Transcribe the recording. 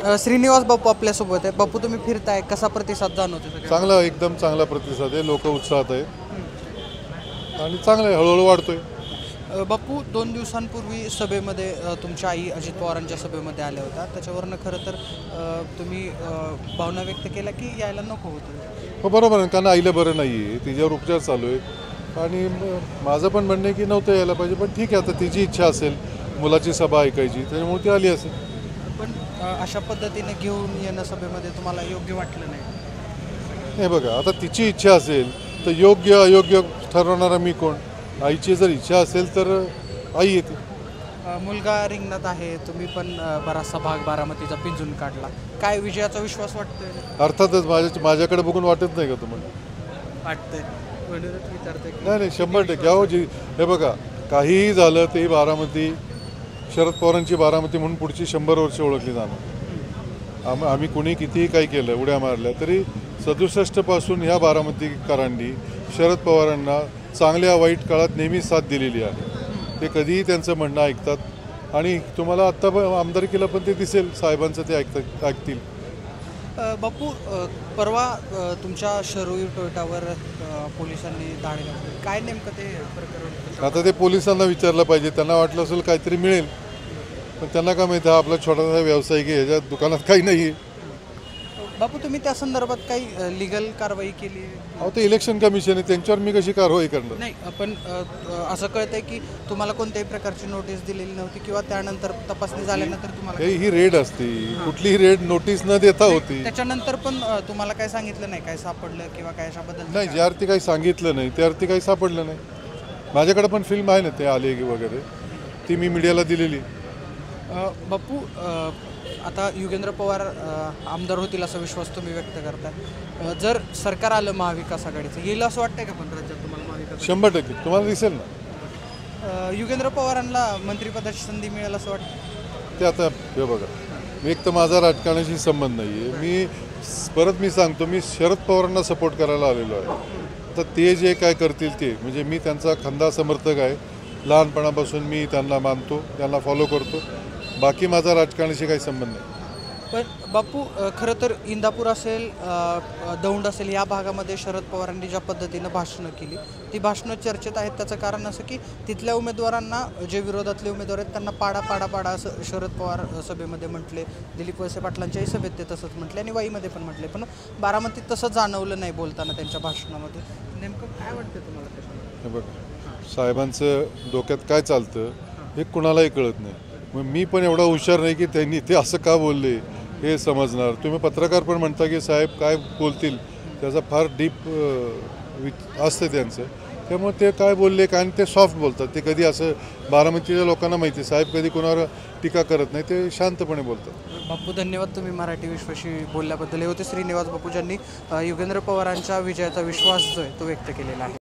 श्रीनिवास बापू आपल्यासोबत आहे. बापू, तुम्ही फिरताय, कसा प्रतिसाद जाणवतो सगळ्या? चांगला, एकदम चांगला प्रतिसाद आहे. लोक उत्साहात आहे आणि चांगलं आहे, हळूहळू वाढतोय. बापू, 2 दिवसांपूर्वी सभेमध्ये तुमच्या आई अजित पवारांच्या सभेमध्ये आल्या होत्या. त्याच्यावरनं खरं तर तुम्ही भावना व्यक्त केल्या की यायला नको होतं. हो, बरोबर आहे, कारण आईला बरं नाही आहे, तिच्यावर उपचार चालू आहेत आणि माझं पण म्हणणं आहे की नव्हतं यायला पाहिजे, पण ठीक आहे, आता तिची इच्छा असेल मुलाची सभा ऐकायची, त्याच्यामुळे ती आली असेल. पण अशा पद्धतीने घेऊन येणं सभेमध्ये तुम्हाला योग्य वाटलं नाही? हे बघा, आता तिची इच्छा असेल तर योग्य अयोग्य ठरवणारा मी कोण? आईची जर इच्छा असेल तर आई येते. मुलगा रिंगणात आहे, तुम्ही पण बराचसा भाग बारामतीचा पिंजून काढला. काय विजयाचा विश्वास वाटतोय? अर्थातच माझ्याकडे बघून वाटत नाही का तुम्हाला? वाटतंय, म्हणूनच विचारतोय. नाही, 100% अहो जी, हे बघा, काहीही झालं ते बारामती शरद पवारांची बारामती म्हणून पुढची 100 वर्ष ओळखली जाणार. आम्ही कुणी कितीही काही केलं, उड्या मारल्या, तरी 67 पासून ह्या बारामतीकरांनी शरद पवारांना चांगल्या वाईट काळात नेहमी साथ दिलेली आहे. ते कधीही त्यांचं म्हणणं ऐकतात आणि तुम्हाला आत्ता आमदारकीला पण ते दिसेल, साहेबांचं ते ऐकतील. बापू, परवा तुमच्या शरूर टोयोटावर पोलिसांनी धाड घातली. काय नेमकं ते प्रकरण? आता ते पोलिसांना विचारलं पाहिजे, त्यांना वाटलं असेल काहीतरी मिळेल, पण त्यांना काय माहिती, हा आपला छोटासा व्यावसायिक आहे, ह्याच्या दुकानात काही नाही आहे. बापू, तुम्ही त्या संदर्भात काही लिगल कारवाई केली? अहो, ते इलेक्शन कमिशन आहे, त्यांच्यावर मी कशी कारवाई करणार? नाही, पण असं कळतंय की तुम्हाला कोणत्याही प्रकारची नोटीस दिलेली नव्हती किंवा त्यानंतर तपासणी झाल्यानंतर तुम्हाला ही रेड असते, कुठलीही रेड नोटीस न देता होती. त्याच्यानंतर पण तुम्हाला काय सांगितलं नाही, काय सापडलं किंवा काय अशाबद्दल? नाही, ज्यावरती काही सांगितलं नाही त्यावरती काही सापडलं नाही. माझ्याकडे पण फिल्म आहे ना, ते आले वगैरे, ती मी मीडियाला दिलेली. बापू, आता युगेंद्र पवार आमदार होतील असा विश्वास तुम्ही व्यक्त करताय. जर सरकार आलं महाविकास आघाडीचं, येईल असं वाटतंय का पण राज्यात तुम्हाला महाविकास? 100% तुम्हाला दिसेल ना. युगेंद्र पवारांना मंत्रिपदाची संधी मिळेल असं वाटतं? ते आता हे बघा, एक तर माझा राजकारणाशी संबंध नाही आहे. मी सांगतो, मी शरद पवारांना सपोर्ट करायला आलेलो आहे. आता ते जे काय करतील ते, म्हणजे मी त्यांचा खंदा समर्थक आहे. लहानपणापासून मी त्यांना मानतो, त्यांना फॉलो करतो. बाकी माझा राजकारणाशी काही संबंध नाही. पण बापू, खरं तर इंदापूर असेल, दौंड असेल, या भागामध्ये शरद पवारांनी ज्या पद्धतीनं भाषणं केली, ती भाषणं चर्चेत आहेत. त्याचं कारण असं की तिथल्या उमेदवारांना, जे विरोधातले उमेदवार आहेत, त्यांना पाडा असं शरद पवार सभेमध्ये म्हटले. दिलीप वळसे पाटलांच्याही सभेत ते तसंच म्हटले आणि वाईमध्ये पण म्हटले. पण बारामतीत तसं जाणवलं नाही बोलताना त्यांच्या भाषणामध्ये. नेमकं काय वाटतं तुम्हाला त्याच्यामध्ये? हे बघा, साहेबांचं डोक्यात काय चालतं हे कुणालाही कळत नाही. मग मी पण एवढा हुशार नाही की त्यांनी ते असं का बोलले हे समजणार. तुम्ही पत्रकार पण म्हणता की साहेब काय बोलतील, त्याचा फार डीप असतं त्यांचं. त्यामुळे ते काय बोलले काय, ते सॉफ्ट बोलतात. ते कधी असं, बारामतीच्या लोकांना माहिती, साहेब कधी कोणावर टीका करत नाही, ते शांतपणे बोलतात. बापू, धन्यवाद तुम्ही मराठी विश्वाशी बोलल्याबद्दल. हे होते श्रीनिवास बापू, ज्यांनी युगेंद्र पवारांच्या विजयाचा विश्वास जो आहे तो व्यक्त केलेला आहे.